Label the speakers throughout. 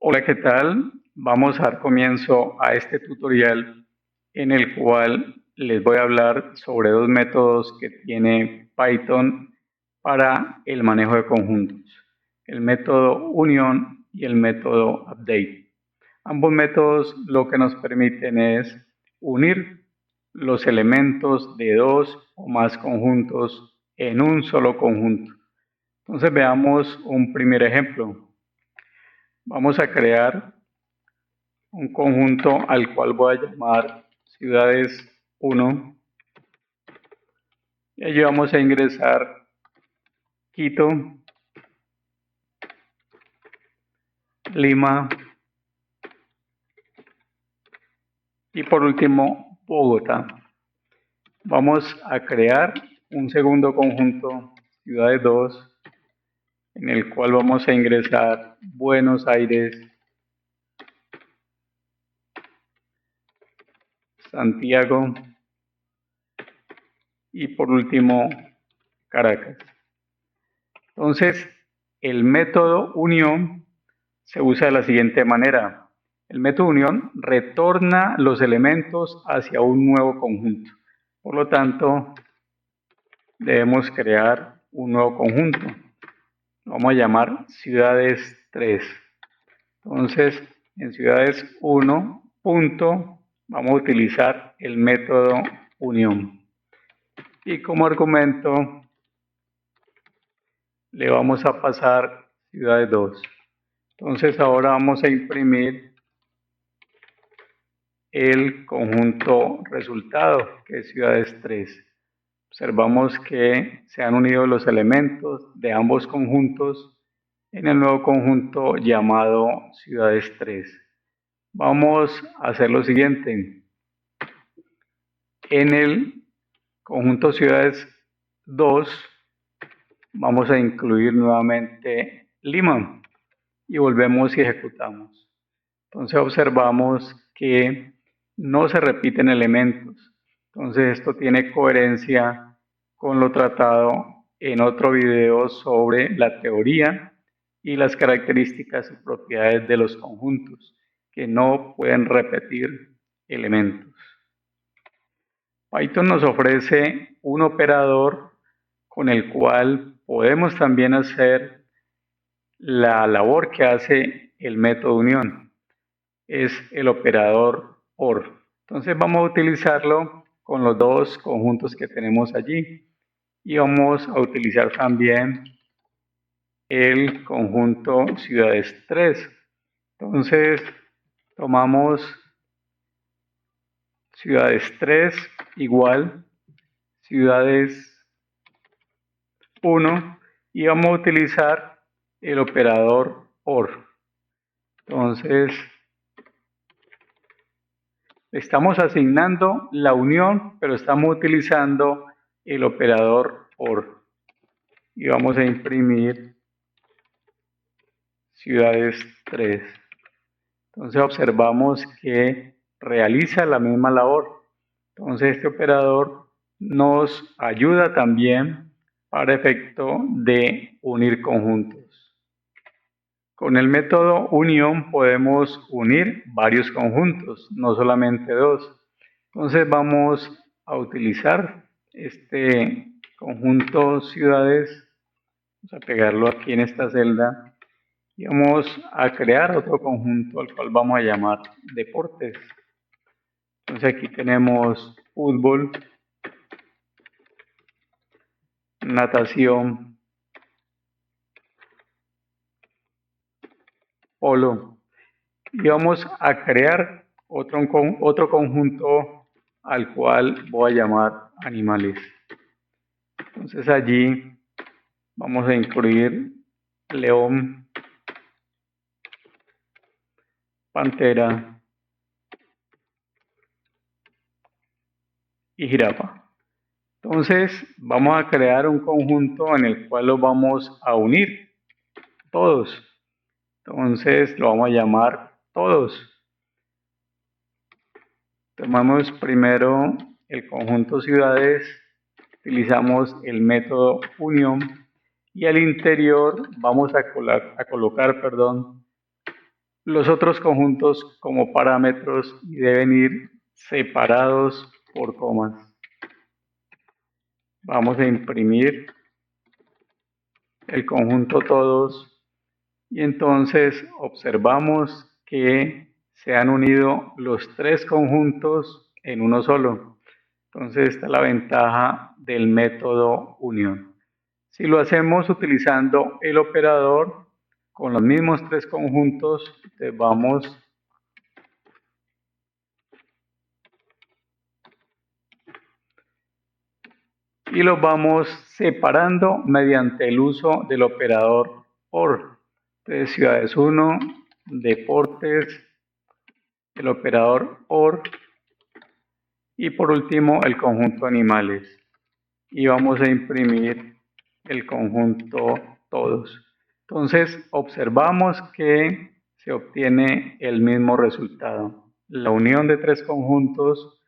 Speaker 1: Hola, ¿qué tal? Vamos a dar comienzo a este tutorial en el cual les voy a hablar sobre dos métodos que tiene Python para el manejo de conjuntos, el método unión y el método update. Ambos métodos lo que nos permiten es unir los elementos de dos o más conjuntos en un solo conjunto. Entonces veamos un primer ejemplo. Vamos a crear un conjunto al cual voy a llamar ciudades 1 y allí vamos a ingresar Quito, Lima y por último Bogotá. Vamos a crear un segundo conjunto, ciudades 2, en el cual vamos a ingresar Buenos Aires, Santiago y por último Caracas. Entonces, el método unión se usa de la siguiente manera. El método unión retorna los elementos hacia un nuevo conjunto. Por lo tanto, debemos crear un nuevo conjunto. Lo vamos a llamar ciudades 3. Entonces, en ciudades 1, punto, vamos a utilizar el método unión. Y como argumento, le vamos a pasar ciudades 2. Entonces, ahora vamos a imprimir el conjunto resultado, que es ciudades 3. Observamos que se han unido los elementos de ambos conjuntos en el nuevo conjunto llamado ciudades 3. Vamos a hacer lo siguiente. En el conjunto ciudades 2 vamos a incluir nuevamente Lima y volvemos y ejecutamos. Entonces observamos que no se repiten elementos. Entonces esto tiene coherencia con lo tratado en otro video sobre la teoría y las características y propiedades de los conjuntos, que no pueden repetir elementos. Python nos ofrece un operador con el cual podemos también hacer la labor que hace el método unión. Es el operador OR. Entonces vamos a utilizarlo con los dos conjuntos que tenemos allí y vamos a utilizar también el conjunto ciudades 3. Entonces tomamos ciudades 3 igual ciudades 1 y vamos a utilizar el operador OR. Entonces estamos asignando la unión, pero estamos utilizando el operador OR. Y vamos a imprimir ciudades 3. Entonces observamos que realiza la misma labor. Entonces este operador nos ayuda también para efecto de unir conjuntos. Con el método unión podemos unir varios conjuntos, no solamente dos. Entonces vamos a utilizar este conjunto ciudades, vamos a pegarlo aquí en esta celda y vamos a crear otro conjunto al cual vamos a llamar deportes. Entonces aquí tenemos fútbol, natación, polo y vamos a crear otro conjunto al cual voy a llamar animales. Entonces allí vamos a incluir león, pantera y jirafa. Entonces vamos a crear un conjunto en el cual los vamos a unir todos. Entonces lo vamos a llamar todos. Tomamos primero el conjunto ciudades, utilizamos el método unión y al interior vamos a colocar los otros conjuntos como parámetros y deben ir separados por comas. Vamos a imprimir el conjunto todos y entonces observamos que se han unido los tres conjuntos en uno solo. Entonces esta es la ventaja del método unión. Si lo hacemos utilizando el operador con los mismos tres conjuntos, vamos y los vamos separando mediante el uso del operador OR. Entonces, ciudades 1, deportes, el operador OR y por último el conjunto animales. Y vamos a imprimir el conjunto todos. Entonces, observamos que se obtiene el mismo resultado. La unión de tres conjuntos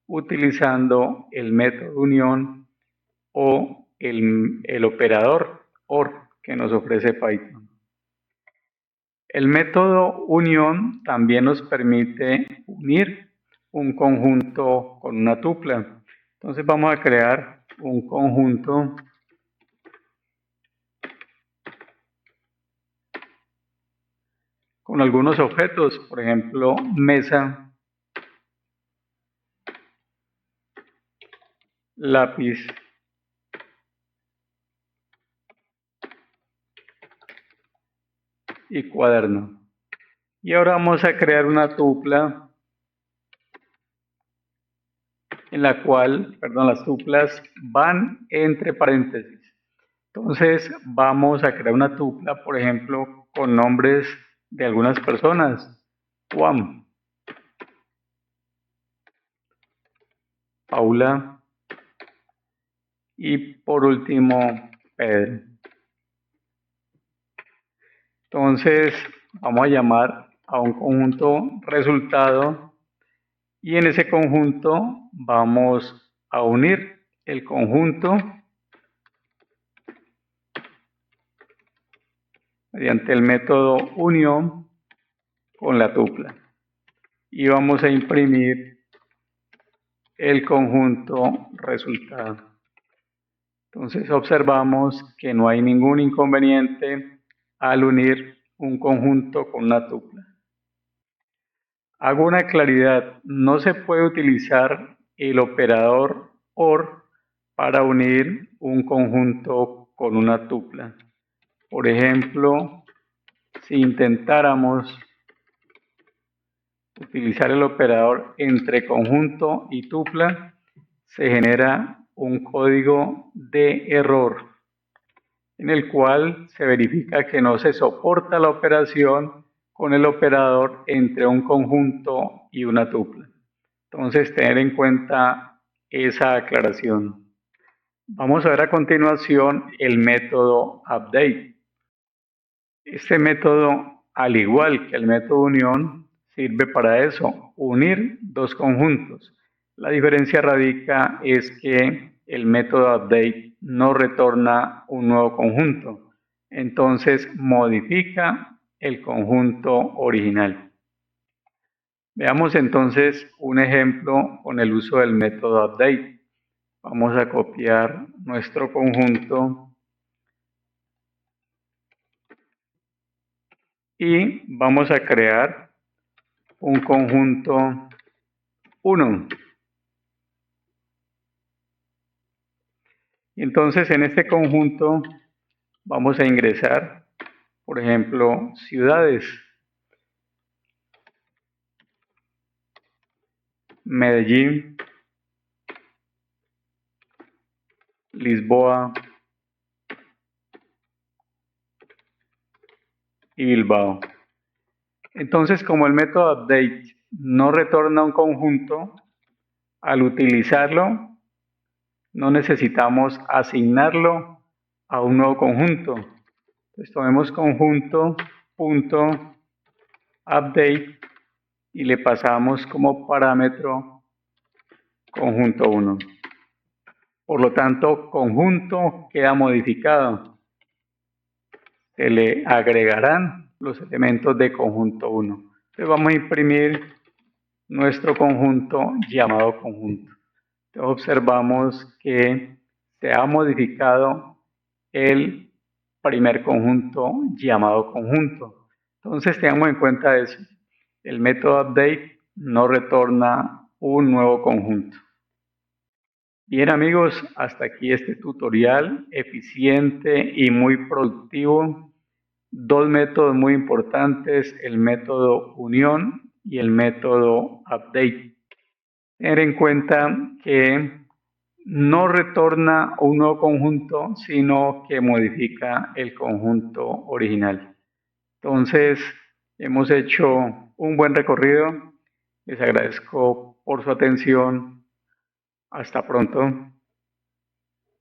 Speaker 1: utilizando el método unión o el operador OR que nos ofrece Python. El método unión también nos permite unir un conjunto con una tupla. Entonces vamos a crear un conjunto con algunos objetos, por ejemplo, mesa, lápiz, y cuaderno. Y ahora vamos a crear una tupla en la cual, las tuplas van entre paréntesis. Entonces vamos a crear una tupla, por ejemplo, con nombres de algunas personas. Juan, Paula y por último Pedro. Entonces vamos a llamar a un conjunto resultado y en ese conjunto vamos a unir el conjunto mediante el método unión con la tupla y vamos a imprimir el conjunto resultado. Entonces observamos que no hay ningún inconveniente al unir un conjunto con una tupla. Hago una claridad, no se puede utilizar el operador OR para unir un conjunto con una tupla. Por ejemplo, si intentáramos utilizar el operador entre conjunto y tupla, se genera un código de error en el cual se verifica que no se soporta la operación con el operador entre un conjunto y una tupla. Entonces, tener en cuenta esa aclaración. Vamos a ver a continuación el método update. Este método, al igual que el método unión, sirve para eso, unir dos conjuntos. La diferencia radica es que el método update no retorna un nuevo conjunto, entonces modifica el conjunto original. Veamos entonces un ejemplo con el uso del método update. Vamos a copiar nuestro conjunto y vamos a crear un conjunto 1. Y entonces en este conjunto vamos a ingresar, por ejemplo, ciudades. Medellín, Lisboa y Bilbao. Entonces, como el método update no retorna un conjunto, al utilizarlo no necesitamos asignarlo a un nuevo conjunto. Entonces tomemos conjunto.update y le pasamos como parámetro conjunto 1. Por lo tanto, conjunto queda modificado. Se le agregarán los elementos de conjunto 1. Entonces vamos a imprimir nuestro conjunto llamado conjunto. Entonces observamos que se ha modificado el primer conjunto llamado conjunto. Entonces tengamos en cuenta eso. El método update no retorna un nuevo conjunto. Bien amigos, hasta aquí este tutorial eficiente y muy productivo. Dos métodos muy importantes, el método unión y el método update. Tener en cuenta que no retorna un nuevo conjunto, sino que modifica el conjunto original. Entonces, hemos hecho un buen recorrido. Les agradezco por su atención. Hasta pronto.